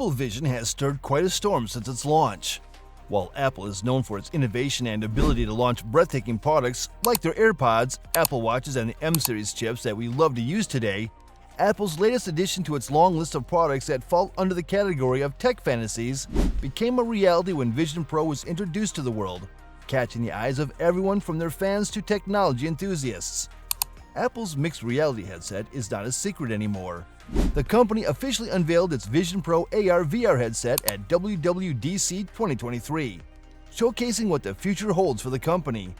Apple Vision has stirred quite a storm since its launch. While Apple is known for its innovation and ability to launch breathtaking products like their AirPods, Apple Watches, and the M-series chips that we love to use today, Apple's latest addition to its long list of products that fall under the category of tech fantasies became a reality when Vision Pro was introduced to the world, catching the eyes of everyone from their fans to technology enthusiasts. Apple's mixed reality headset is not a secret anymore. The company officially unveiled its Vision Pro AR/VR headset at WWDC 2023, showcasing what the future holds for the company.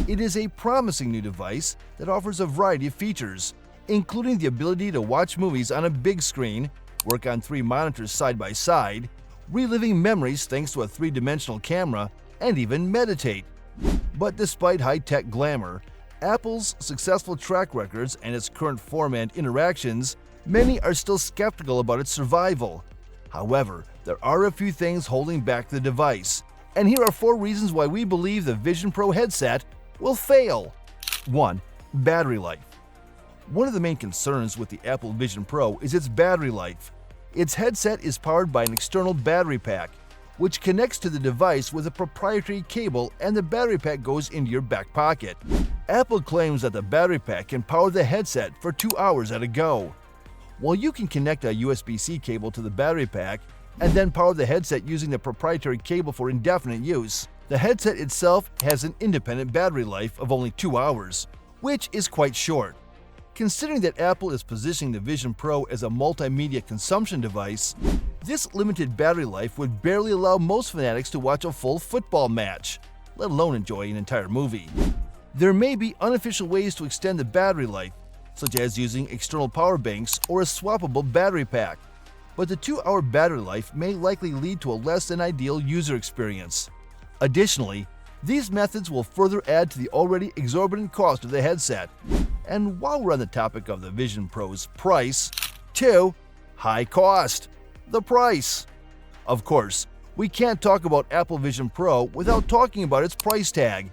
It is a promising new device that offers a variety of features, including the ability to watch movies on a big screen, work on 3 monitors side by side, reliving memories thanks to a 3-dimensional camera, and even meditate. But despite high-tech glamour, Apple's successful track records, and its current form and interactions, many are still skeptical about its survival. However, there are a few things holding back the device, and here are 4 reasons why we believe the Vision Pro headset will fail. 1. Battery life. One of the main concerns with the Apple Vision Pro is its battery life. Its headset is powered by an external battery pack, which connects to the device with a proprietary cable, and the battery pack goes into your back pocket. Apple claims that the battery pack can power the headset for 2 hours at a go. While you can connect a USB-C cable to the battery pack and then power the headset using the proprietary cable for indefinite use, the headset itself has an independent battery life of only 2 hours, which is quite short. Considering that Apple is positioning the Vision Pro as a multimedia consumption device, this limited battery life would barely allow most fanatics to watch a full football match, let alone enjoy an entire movie. There may be unofficial ways to extend the battery life, such as using external power banks or a swappable battery pack, but the 2-hour battery life may likely lead to a less than ideal user experience. Additionally, these methods will further add to the already exorbitant cost of the headset. And while we're on the topic of the Vision Pro's price, 2. High cost. The price. Of course, we can't talk about Apple Vision Pro without talking about its price tag.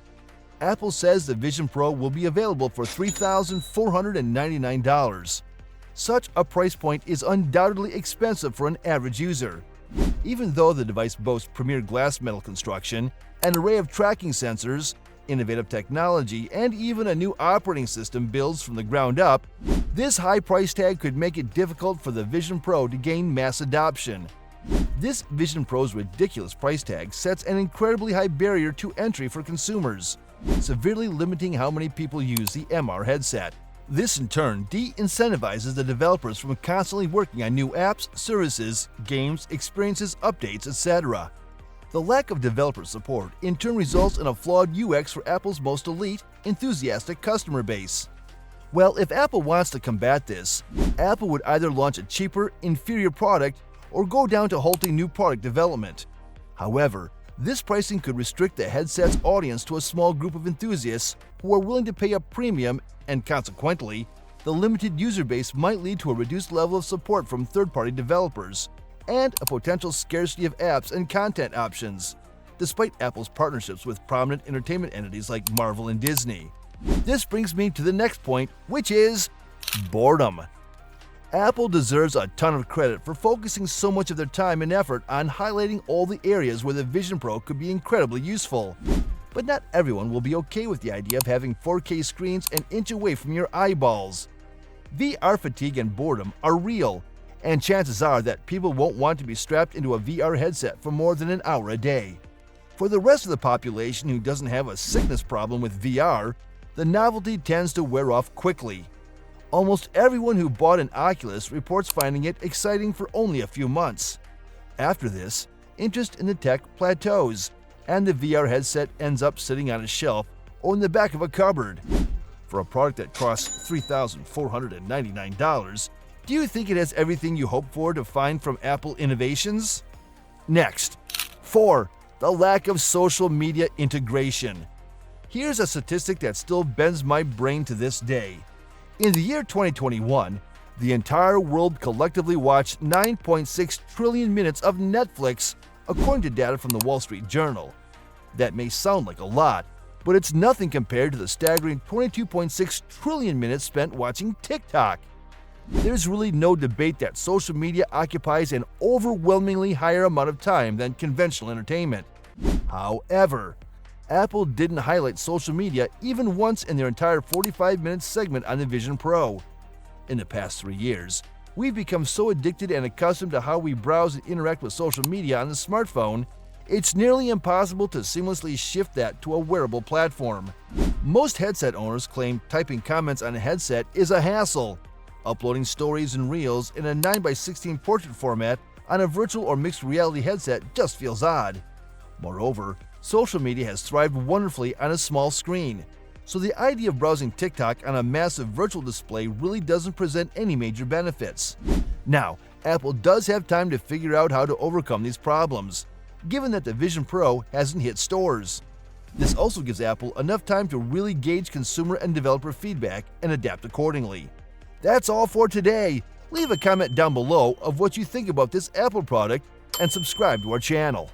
Apple says the Vision Pro will be available for $3,499. Such a price point is undoubtedly expensive for an average user. Even though the device boasts premier glass metal construction, an array of tracking sensors, innovative technology, and even a new operating system built from the ground up, this high price tag could make it difficult for the Vision Pro to gain mass adoption. This Vision Pro's ridiculous price tag sets an incredibly high barrier to entry for consumers, severely limiting how many people use the MR headset. This in turn de-incentivizes the developers from constantly working on new apps, services, games, experiences, updates, etc. The lack of developer support in turn results in a flawed UX for Apple's most elite, enthusiastic customer base. Well, if Apple wants to combat this, Apple would either launch a cheaper, inferior product or go down to halting new product development. However, this pricing could restrict the headset's audience to a small group of enthusiasts who are willing to pay a premium, and consequently, the limited user base might lead to a reduced level of support from third-party developers and a potential scarcity of apps and content options, despite Apple's partnerships with prominent entertainment entities like Marvel and Disney. This brings me to the next point, which is boredom. Apple deserves a ton of credit for focusing so much of their time and effort on highlighting all the areas where the Vision Pro could be incredibly useful. But not everyone will be okay with the idea of having 4K screens an inch away from your eyeballs. VR fatigue and boredom are real, and chances are that people won't want to be strapped into a VR headset for more than an hour a day. For the rest of the population who doesn't have a sickness problem with VR, the novelty tends to wear off quickly. Almost everyone who bought an Oculus reports finding it exciting for only a few months. After this, interest in the tech plateaus, and the VR headset ends up sitting on a shelf or in the back of a cupboard. For a product that costs $3,499, do you think it has everything you hope for to find from Apple innovations? Next, 4. The lack of social media integration. Here's a statistic that still bends my brain to this day. In the year 2021, the entire world collectively watched 9.6 trillion minutes of Netflix, according to data from the Wall Street Journal. That may sound like a lot, but it's nothing compared to the staggering 22.6 trillion minutes spent watching TikTok. There's really no debate that social media occupies an overwhelmingly higher amount of time than conventional entertainment. However, Apple didn't highlight social media even once in their entire 45-minute segment on the Vision Pro. In the past 3 years, we've become so addicted and accustomed to how we browse and interact with social media on the smartphone, it's nearly impossible to seamlessly shift that to a wearable platform. Most headset owners claim typing comments on a headset is a hassle. Uploading stories and reels in a 9x16 portrait format on a virtual or mixed reality headset just feels odd. Moreover, social media has thrived wonderfully on a small screen, so the idea of browsing TikTok on a massive virtual display really doesn't present any major benefits. Now, Apple does have time to figure out how to overcome these problems, given that the Vision Pro hasn't hit stores. This also gives Apple enough time to really gauge consumer and developer feedback and adapt accordingly. That's all for today. Leave a comment down below of what you think about this Apple product and subscribe to our channel.